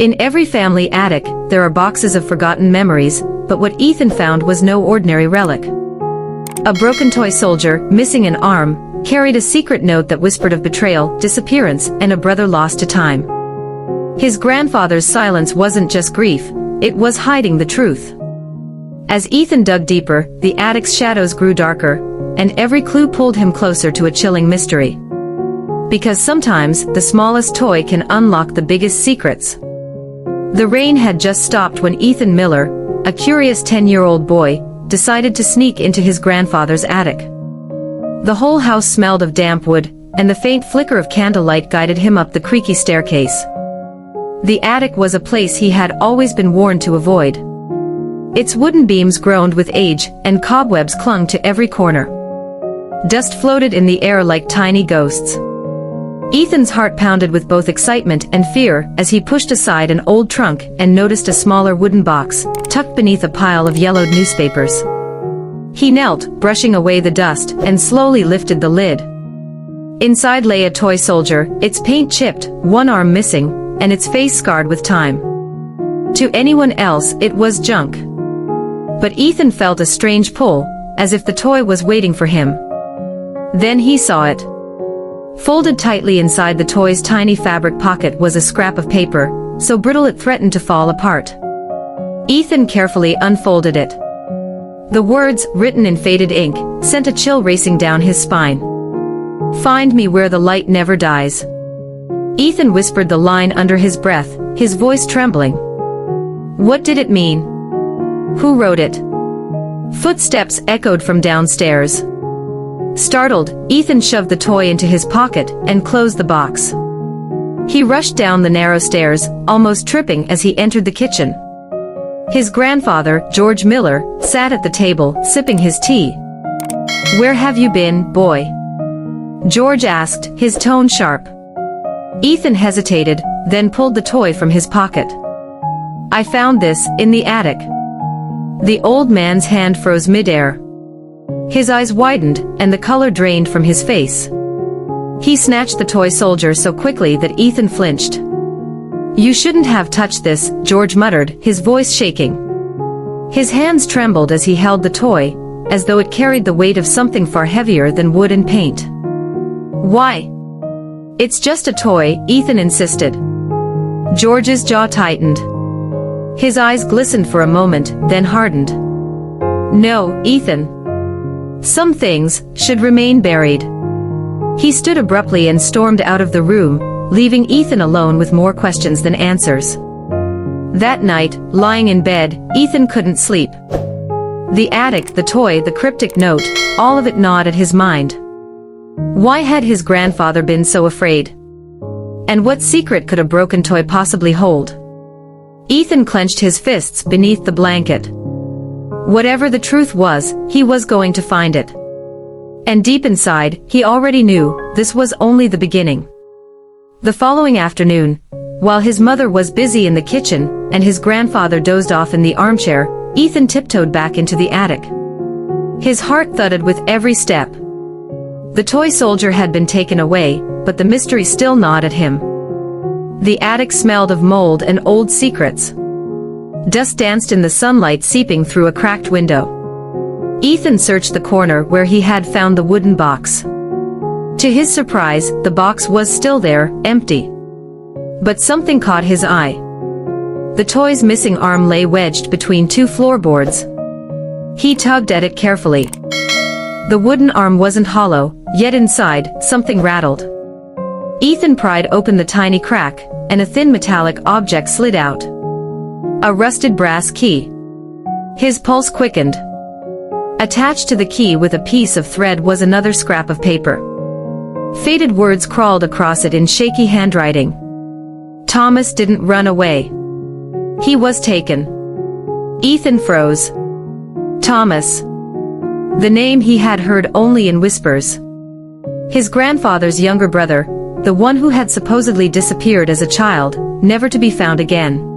In every family attic, there are boxes of forgotten memories, but what Ethan found was no ordinary relic. A broken toy soldier, missing an arm, carried a secret note that whispered of betrayal, disappearance, and a brother lost to time. His grandfather's silence wasn't just grief, it was hiding the truth. As Ethan dug deeper, the attic's shadows grew darker, and every clue pulled him closer to a chilling mystery. Because sometimes, the smallest toy can unlock the biggest secrets. The rain had just stopped when Ethan Miller, a curious 10-year-old boy, decided to sneak into his grandfather's attic. The whole house smelled of damp wood, and the faint flicker of candlelight guided him up the creaky staircase. The attic was a place he had always been warned to avoid. Its wooden beams groaned with age, and cobwebs clung to every corner. Dust floated in the air like tiny ghosts. Ethan's heart pounded with both excitement and fear as he pushed aside an old trunk and noticed a smaller wooden box, tucked beneath a pile of yellowed newspapers. He knelt, brushing away the dust, and slowly lifted the lid. Inside lay a toy soldier, its paint chipped, one arm missing, and its face scarred with time. To anyone else, it was junk. But Ethan felt a strange pull, as if the toy was waiting for him. Then he saw it. Folded tightly inside the toy's tiny fabric pocket was a scrap of paper, so brittle it threatened to fall apart. Ethan carefully unfolded it. The words, written in faded ink, sent a chill racing down his spine. "Find me where the light never dies." Ethan whispered the line under his breath, his voice trembling. What did it mean? Who wrote it? Footsteps echoed from downstairs. Startled, Ethan shoved the toy into his pocket and closed the box. He rushed down the narrow stairs, almost tripping as he entered the kitchen. His grandfather, George Miller, sat at the table, sipping his tea. "Where have you been, boy?" George asked, his tone sharp. Ethan hesitated, then pulled the toy from his pocket. "I found this, in the attic." The old man's hand froze midair. His eyes widened, and the color drained from his face. He snatched the toy soldier so quickly that Ethan flinched. "You shouldn't have touched this," George muttered, his voice shaking. His hands trembled as he held the toy, as though it carried the weight of something far heavier than wood and paint. "Why?" "It's just a toy," Ethan insisted. George's jaw tightened. His eyes glistened for a moment, then hardened. "No, Ethan. Some things should remain buried." He stood abruptly and stormed out of the room, leaving Ethan alone with more questions than answers. That night, lying in bed, Ethan couldn't sleep. The attic, the toy, the cryptic note, all of it gnawed at his mind. Why had his grandfather been so afraid? And what secret could a broken toy possibly hold? Ethan clenched his fists beneath the blanket. Whatever the truth was, he was going to find it. And deep inside, he already knew, this was only the beginning. The following afternoon, while his mother was busy in the kitchen, and his grandfather dozed off in the armchair, Ethan tiptoed back into the attic. His heart thudded with every step. The toy soldier had been taken away, but the mystery still gnawed at him. The attic smelled of mold and old secrets. Dust danced in the sunlight seeping through a cracked window. Ethan searched the corner where he had found the wooden box. To his surprise, the box was still there, empty. But something caught his eye. The toy's missing arm lay wedged between two floorboards. He tugged at it carefully. The wooden arm wasn't hollow, yet inside, something rattled. Ethan pried open the tiny crack, and a thin metallic object slid out. A rusted brass key. His pulse quickened. Attached to the key with a piece of thread was another scrap of paper. Faded words crawled across it in shaky handwriting. Thomas didn't run away. He was taken. Ethan froze. Thomas. The name he had heard only in whispers. His grandfather's younger brother, the one who had supposedly disappeared as a child, never to be found again.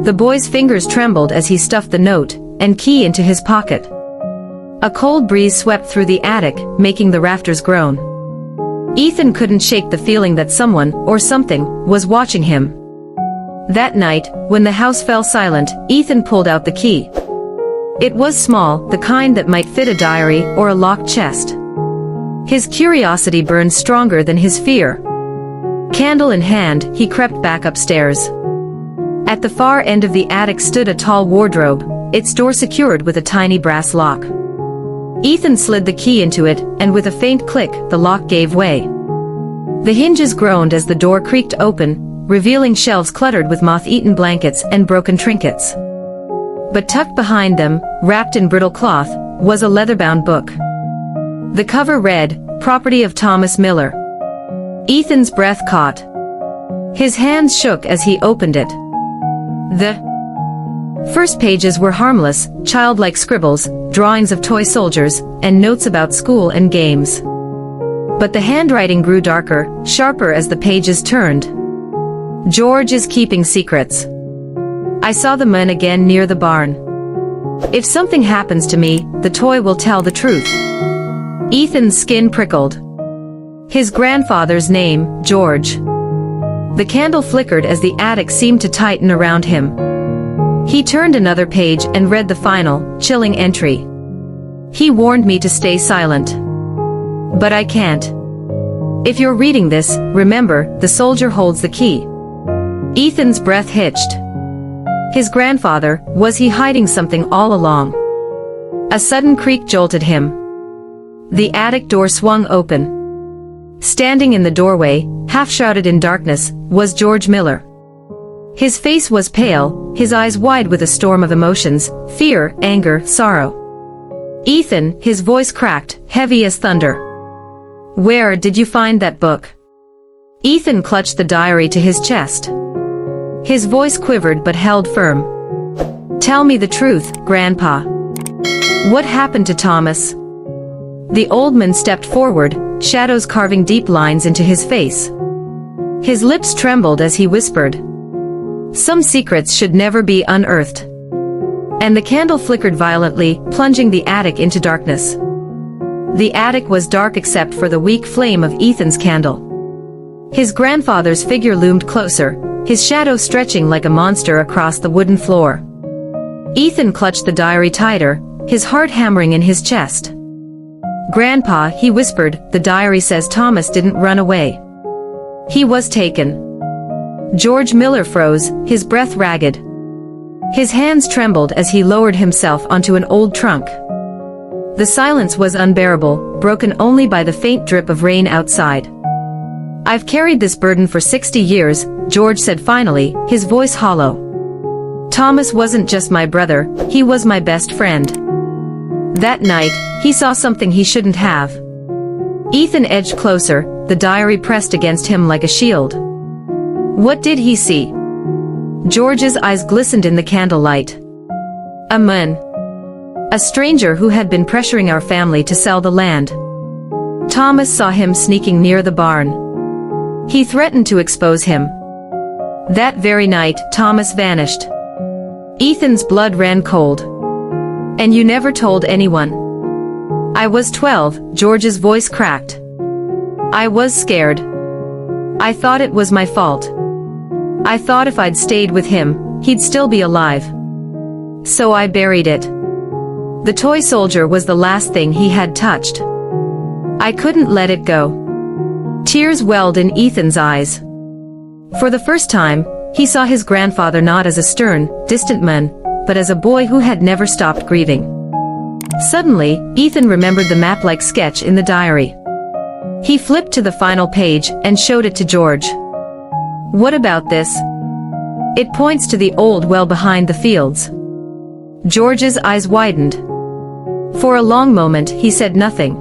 The boy's fingers trembled as he stuffed the note and key into his pocket. A cold breeze swept through the attic, making the rafters groan. Ethan couldn't shake the feeling that someone, or something, was watching him. That night, when the house fell silent, Ethan pulled out the key. It was small, the kind that might fit a diary or a locked chest. His curiosity burned stronger than his fear. Candle in hand, he crept back upstairs. At the far end of the attic stood a tall wardrobe, its door secured with a tiny brass lock. Ethan slid the key into it, and with a faint click, the lock gave way. The hinges groaned as the door creaked open, revealing shelves cluttered with moth-eaten blankets and broken trinkets. But tucked behind them, wrapped in brittle cloth, was a leather-bound book. The cover read, "Property of Thomas Miller." Ethan's breath caught. His hands shook as he opened it. The first pages were harmless, childlike scribbles, drawings of toy soldiers, and notes about school and games. But the handwriting grew darker, sharper as the pages turned. "George is keeping secrets. I saw the man again near the barn. If something happens to me, the toy will tell the truth." Ethan's skin prickled. His grandfather's name, George. The candle flickered as the attic seemed to tighten around him. He turned another page and read the final, chilling entry. "He warned me to stay silent. But I can't. If you're reading this, remember, the soldier holds the key." Ethan's breath hitched. His grandfather, was he hiding something all along? A sudden creak jolted him. The attic door swung open. Standing in the doorway, half-shrouded in darkness, was George Miller. His face was pale, his eyes wide with a storm of emotions, fear, anger, sorrow. "Ethan," his voice cracked, heavy as thunder. "Where did you find that book?" Ethan clutched the diary to his chest. His voice quivered but held firm. "Tell me the truth, Grandpa. What happened to Thomas?" The old man stepped forward, shadows carving deep lines into his face. His lips trembled as he whispered, "Some secrets should never be unearthed." And the candle flickered violently, plunging the attic into darkness. The attic was dark except for the weak flame of Ethan's candle. His grandfather's figure loomed closer, his shadow stretching like a monster across the wooden floor. Ethan clutched the diary tighter, his heart hammering in his chest. "Grandpa," he whispered, "the diary says Thomas didn't run away. He was taken." George Miller froze, his breath ragged. His hands trembled as he lowered himself onto an old trunk. The silence was unbearable, broken only by the faint drip of rain outside. "I've carried this burden for 60 years, George said finally, his voice hollow. "Thomas wasn't just my brother, he was my best friend. That night, he saw something he shouldn't have." Ethan edged closer, the diary pressed against him like a shield. What did he see? George's eyes glistened in the candlelight. "A man. A stranger who had been pressuring our family to sell the land. Thomas saw him sneaking near the barn. He threatened to expose him. That very night, Thomas vanished." Ethan's blood ran cold. "And you never told anyone?" "I was 12, George's voice cracked. "I was scared. I thought it was my fault. I thought if I'd stayed with him, he'd still be alive. So I buried it. The toy soldier was the last thing he had touched. I couldn't let it go." Tears welled in Ethan's eyes. For the first time, he saw his grandfather not as a stern, distant man, but as a boy who had never stopped grieving. Suddenly, Ethan remembered the map-like sketch in the diary. He flipped to the final page and showed it to George. "What about this?" "It points to the old well behind the fields." George's eyes widened. For a long moment he said nothing.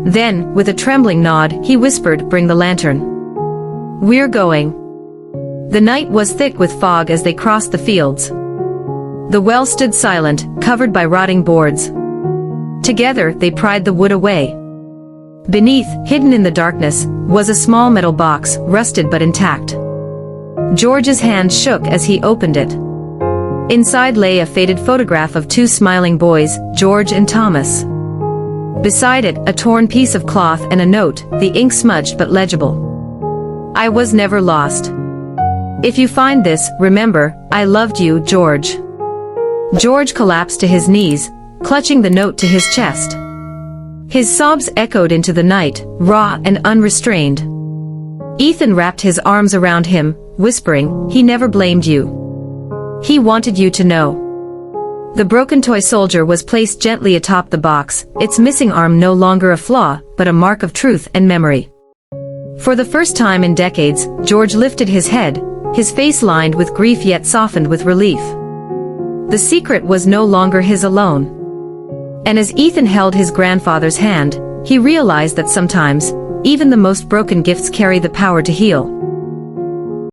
Then, with a trembling nod, he whispered, "Bring the lantern. We're going." The night was thick with fog as they crossed the fields. The well stood silent, covered by rotting boards. Together they pried the wood away. Beneath, hidden in the darkness, was a small metal box, rusted but intact. George's hand shook as he opened it. Inside lay a faded photograph of two smiling boys, George and Thomas. Beside it, a torn piece of cloth and a note, the ink smudged but legible. "I was never lost. If you find this, remember, I loved you, George." George collapsed to his knees, clutching the note to his chest. His sobs echoed into the night, raw and unrestrained. Ethan wrapped his arms around him, whispering, "He never blamed you. He wanted you to know." The broken toy soldier was placed gently atop the box, its missing arm no longer a flaw, but a mark of truth and memory. For the first time in decades, George lifted his head, his face lined with grief yet softened with relief. The secret was no longer his alone. And as Ethan held his grandfather's hand, he realized that sometimes, even the most broken gifts carry the power to heal.